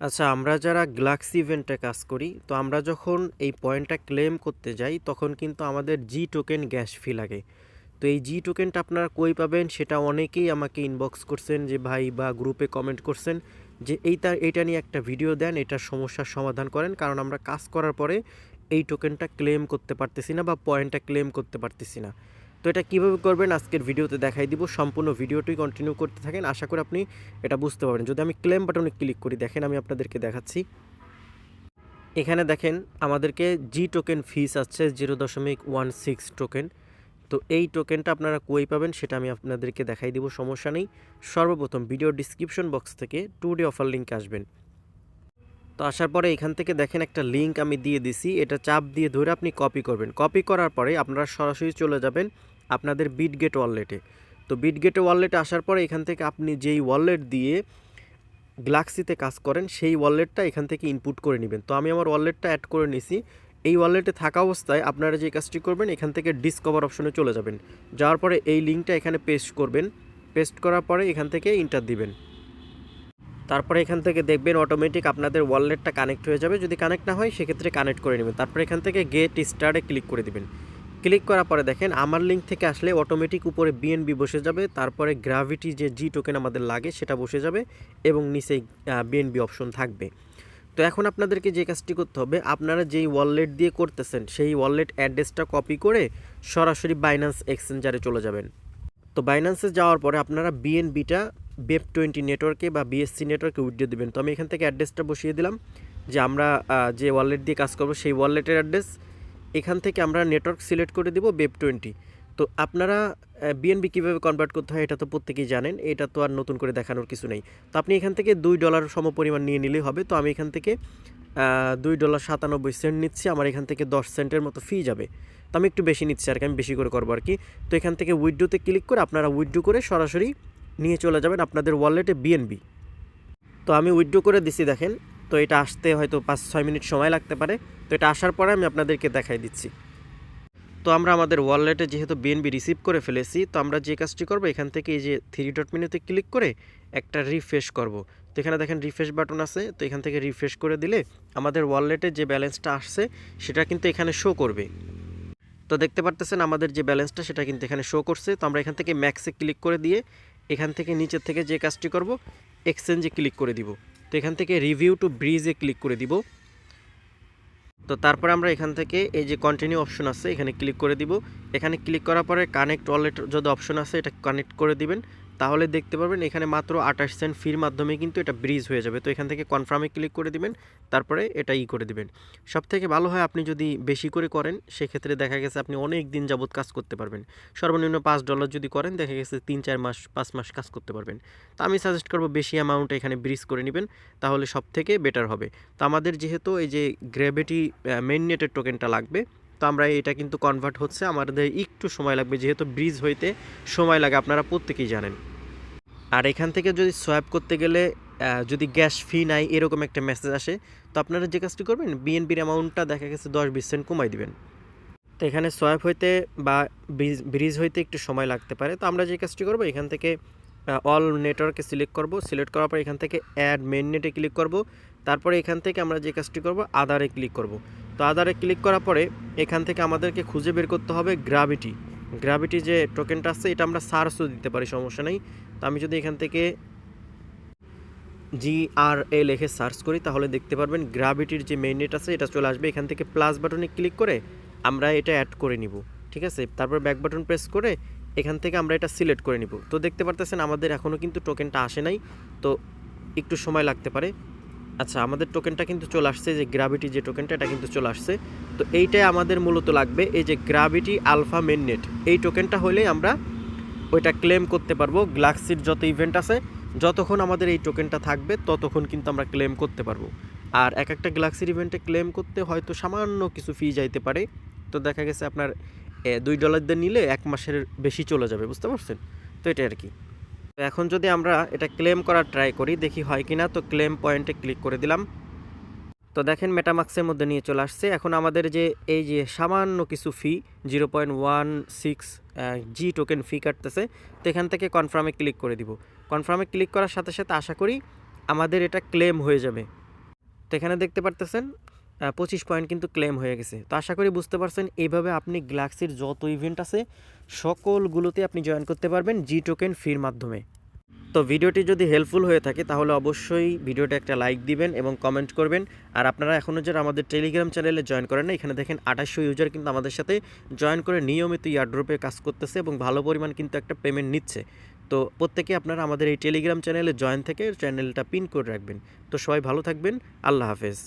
আচ্ছা, আমরা যারা গ্লাক্সি ইভেন্টে কাজ করি, তো আমরা যখন এই পয়েন্টটা ক্লেম করতে যাই, তখন কিন্তু আমাদের জি টোকেন গ্যাস ফি লাগে। তো এই জি টোকেনটা আপনারা কই পাবেন সেটা অনেকেই আমাকে ইনবক্স করছেন যে ভাই, বা গ্রুপে কমেন্ট করছেন যে এইটা নিয়ে একটা ভিডিও দেন, এটার সমস্যার সমাধান করেন, কারণ আমরা কাজ করার পরে এই টোকেনটা ক্লেম করতে পারতেছি না বা পয়েন্টটা ক্লেম করতে পারতেছি না। তো এটা কীভাবে করবেন আজকের ভিডিওতে দেখাই দিব। সম্পূর্ণ ভিডিওটি কন্টিনিউ করতে থাকেন, আশা করি আপনি এটা বুঝতে পারবেন। যদি আমি ক্লেম বাটনে ক্লিক করি, দেখেন আমি আপনাদেরকে দেখাচ্ছি। এখানে দেখেন আমাদেরকে জি টোকেন ফিস আছে 0.16 টোকেন। তো এই টোকেনটা আপনারা কই পাবেন সেটা আমি আপনাদেরকে দেখাই দিব, সমস্যা নেই। সর্বপ্রথম ভিডিও ডিসক্রিপশন বক্স থেকে 2 ডে অফার লিঙ্ক আসবেন। তো আসার পরে এখান থেকে দেখেন একটা লিঙ্ক আমি দিয়ে দিছি, এটা চাপ দিয়ে ধরে আপনি কপি করবেন। কপি করার পরে আপনারা সরাসরি চলে যাবেন আপনাদের বিটগেট ওয়ালেটে। তো বিটগেট ওয়ালেটে আসার পরে এখান থেকে আপনি যেই ওয়ালেট দিয়ে গ্লাক্সিতে কাজ করেন সেই ওয়ালেটটা এখান থেকে ইনপুট করে নেবেন। তো আমি আমার ওয়ালেটটা অ্যাড করে নিছি। এই ওয়ালেটে থাকা অবস্থায় আপনারা যে কাজটি করবেন, এখান থেকে ডিসকভার অপশনে চলে যাবেন। যাওয়ার পরে এই লিঙ্কটা এখানে পেস্ট করবেন। পেস্ট করার পরে এখান থেকে ইন্টার দিবেন। তারপরে এখান থেকে দেখবেন অটোমেটিক আপনাদের ওয়ালেটটা কানেক্ট হয়ে যাবে। যদি কানেক্ট না হয় সেক্ষেত্রে কানেক্ট করে নেবেন। তারপরে এখান থেকে গেট স্টার্টে ক্লিক করে দিবেন। ক্লিক করার পরে দেখেন আমার লিঙ্ক থেকে আসলে অটোমেটিক উপরে বিএনবি বসে যাবে, তারপরে গ্র্যাভিটি যে জি টোকেন আমাদের লাগে সেটা বসে যাবে এবং নিচেই বিএনবি অপশন থাকবে। তো এখন আপনাদেরকে যে কাজটি করতে হবে, আপনারা যেই ওয়ালেট দিয়ে করতেছেন সেই ওয়ালেট অ্যাড্রেসটা কপি করে সরাসরি বাইন্যান্স এক্সচেঞ্জারে চলে যাবেন। তো বাইন্যান্সে যাওয়ার পরে আপনারা বিএনবিটা BEP20 নেটওয়ার্কে বা বিএসসি নেটওয়ার্কে উইথড্র দেবেন। তো আমি এখান থেকে অ্যাড্রেসটা বসিয়ে দিলাম যে আমরা যে ওয়ালেট দিয়ে কাজ করব সেই ওয়ালেটের অ্যাড্রেস। এখান থেকে আমরা নেটওয়ার্ক সিলেক্ট করে দিব BEP20। তো আপনারা বিএনবি কীভাবে কনভার্ট করতে হয় এটা তো প্রত্যেকেই জানেন, এটা তো আর নতুন করে দেখানোর কিছু নেই। তো আপনি এখান থেকে $2 সমপরিমাণ নিয়ে নিলেই হবে। তো আমি এখান থেকে $2.97 নিচ্ছি, আমার এখান থেকে 10 সেন্টের মতো ফি যাবে। তো আমি একটু বেশি নিচ্ছি আর কি, আমি বেশি করে করবো আর কি। তো এখান থেকে উইথড্রোতে ক্লিক করে আপনারা উইথড্রো করে সরাসরি নিয়ে চলে যাবেন আপনাদের ওয়ালেটে বিএনবি। তো আমি উইথড্রো করে দিছি দেখেন। তো এটা আসতে হয়তো 5-6 মিনিট সময় লাগতে পারে। তো এটা আসার পরে আমি আপনাদেরকে দেখাই দিচ্ছি। তো আমরা আমাদের ওয়ালেটে যেহেতু বিএনবি রিসিভ করে ফেলেছি, তো আমরা যে কাজটি করব, এখান থেকে এই যে 3 ডট মেনুতে ক্লিক করে একটা রিফ্রেশ করব। তো এখানে দেখেন রিফ্রেশ বাটন আছে, তো এখান থেকে রিফ্রেশ করে দিলে আমাদের ওয়ালেটে যে ব্যালেন্সটা আসছে সেটা কিন্তু এখানে শো করবে। তো দেখতে পারতেছেন আমাদের যে ব্যালেন্সটা সেটা কিন্তু এখানে শো করছে। তো আমরা এখান থেকে ম্যাক্সে ক্লিক করে দিয়ে এখান থেকে নিচের থেকে যে কাজটি করব, এক্সচেঞ্জে ক্লিক করে দিব। তো এখান থেকে রিভিউ টু ব্রিজে ক্লিক করে দিব। তো তারপরে আমরা এখান থেকে এই যে কন্টিনিউ অপশন আছে এখানে ক্লিক করে দিব। এখানে ক্লিক করার পরে কানেক্ট ওয়ালেট যদি অপশন আছে এটা কানেক্ট করে দিবেন। তাহলে দেখতে পারবেন এখানে মাত্র 28 সেন্ট ফির মাধ্যমে কিন্তু এটা ব্রিজ হয়ে যাবে। তো এখান থেকে কনফার্মে ক্লিক করে দিবেন, তারপরে এটা করে দিবেন। সবথেকে ভালো হয় আপনি যদি বেশি করে করেন, সেক্ষেত্রে দেখা গেছে আপনি অনেক দিন যাবত কাজ করতে পারবেন। সর্বনিম্ন $5 যদি করেন, দেখা গেছে 3-4 মাস 5 মাস কাজ করতে পারবেন। তো আমি সাজেস্ট করব বেশি অ্যামাউন্ট এখানে ব্রিজ করে নেবেন, তাহলে সবথেকে বেটার হবে। তো আমাদের যেহেতু এই যে গ্র্যাভিটি মেইন নেটের টোকেনটা লাগবে, তো আমরা এটা কিন্তু কনভার্ট হচ্ছে, আমাদের একটু সময় লাগবে, যেহেতু ব্রিজ হইতে সময় লাগে আপনারা প্রত্যেকেই জানেন। আর এখান থেকে যদি সোয়াইপ করতে গেলে যদি গ্যাস ফি নাই এরকম একটা মেসেজ আসে, তো আপনারা যে কাজটি করবেন বিএনবির অ্যামাউন্টটা দেখা গেছে 10-20 সেন্ট কমাই দিবেন। তো এখানে সোয়াইপ হইতে বা ব্রিজ হইতে একটু সময় লাগতে পারে। তো আমরা যে কাজটি করব, এখান থেকে অল নেটওয়ার্কে সিলেক্ট করব। সিলেক্ট করার পর এখান থেকে অ্যাড মেইন নেটে ক্লিক করব। তারপরে এখান থেকে আমরা যে কাজটি করব, আদারে ক্লিক করব। তো আদারে ক্লিক করার পরে এখান থেকে আমাদেরকে খুঁজে বের করতে হবে গ্র্যাভিটি যে টোকেনটা আছে, এটা আমরা সার্চও দিতে পারি, সমস্যা নেই। তো আমি যদি এখান থেকে GRA লিখে সার্চ করি, তাহলে দেখতে পারবেন গ্র্যাভিটির যে মেইন নেট আছে এটা চলে আসবে। এখান থেকে প্লাস বাটনে ক্লিক করে আমরা এটা অ্যাড করে নিব, ঠিক আছে। তারপর ব্যাক বাটন প্রেস করে এখান থেকে আমরা এটা সিলেক্ট করে নিব। তো দেখতে পারতেছেন আমাদের এখনও কিন্তু টোকেনটা আসে নাই, তো একটু সময় লাগতে পারে। আচ্ছা, আমাদের টোকেনটা কিন্তু চলে আসছে, যে গ্র্যাভিটি যে টোকেনটা এটা কিন্তু চলে আসছে। তো এইটাই আমাদের মূলত লাগবে, এই যে গ্র্যাভিটি আলফা মেইন নেট, এই টোকেনটা হলেই আমরা ওইটা ক্লেম করতে পারবো। গ্লাক্সির যত ইভেন্ট আছে, যতক্ষণ আমাদের এই টোকেনটা থাকবে ততক্ষণ কিন্তু আমরা ক্লেম করতে পারবো। আর এক একটা গ্লাক্সির ইভেন্টে ক্লেম করতে হয়তো সামান্য কিছু ফি যাইতে পারে। তো দেখা গেছে আপনার $2 দিয়ে নিলে 1 মাসের বেশি চলে যাবে, বুঝতে পারছেন। তো এটাই আর কি। তো এখন যদি আমরা এটা ক্লেম করার ট্রাই করি, দেখি হয় কি না। তো ক্লেম পয়েন্টে ক্লিক করে দিলাম। তো দেখেন মেটামাক্সের মধ্যে নিয়ে চলে আসছে। এখন আমাদের যে এই যে সামান্য কিছু ফি 0.16 জি টোকেন ফি কাটতেছে। তো এখান থেকে কনফার্মে ক্লিক করে দিব। কনফার্মে ক্লিক করার সাথে সাথে আশা করি আমাদের এটা ক্লেম হয়ে যাবে। তো এখানে দেখতে পারতেছেন 25 পয়েন্ট কিন্তু ক্লেম হয়ে গেছে। তো আশা করি বুঝতে পারছেন এইভাবে আপনি গ্যালাক্সির যত ইভেন্ট আছে সকলগুলোতে আপনি জয়েন করতে পারবেন জি টোকেন ফির মাধ্যমে। তো ভিডিওটি যদি হেল্পফুল হয়ে থাকে তাহলে অবশ্যই ভিডিওটা একটা লাইক দিবেন এবং কমেন্ট করবেন। আর আপনারা এখনও যারা আমাদের টেলিগ্রাম চ্যানেলে জয়েন করেন না, এখানে দেখেন 2800 ইউজার কিন্তু আমাদের সাথে জয়েন করে নিয়মিত ইয়ারড্রপে কাজ করতেছে এবং ভালো পরিমাণ কিন্তু একটা পেমেন্ট নিচ্ছে। তো প্রত্যেকে আপনারা আমাদের এই টেলিগ্রাম চ্যানেলে জয়েন থেকে চ্যানেলটা পিন করে রাখবেন। তো সবাই ভালো থাকবেন, আল্লাহ হাফেজ।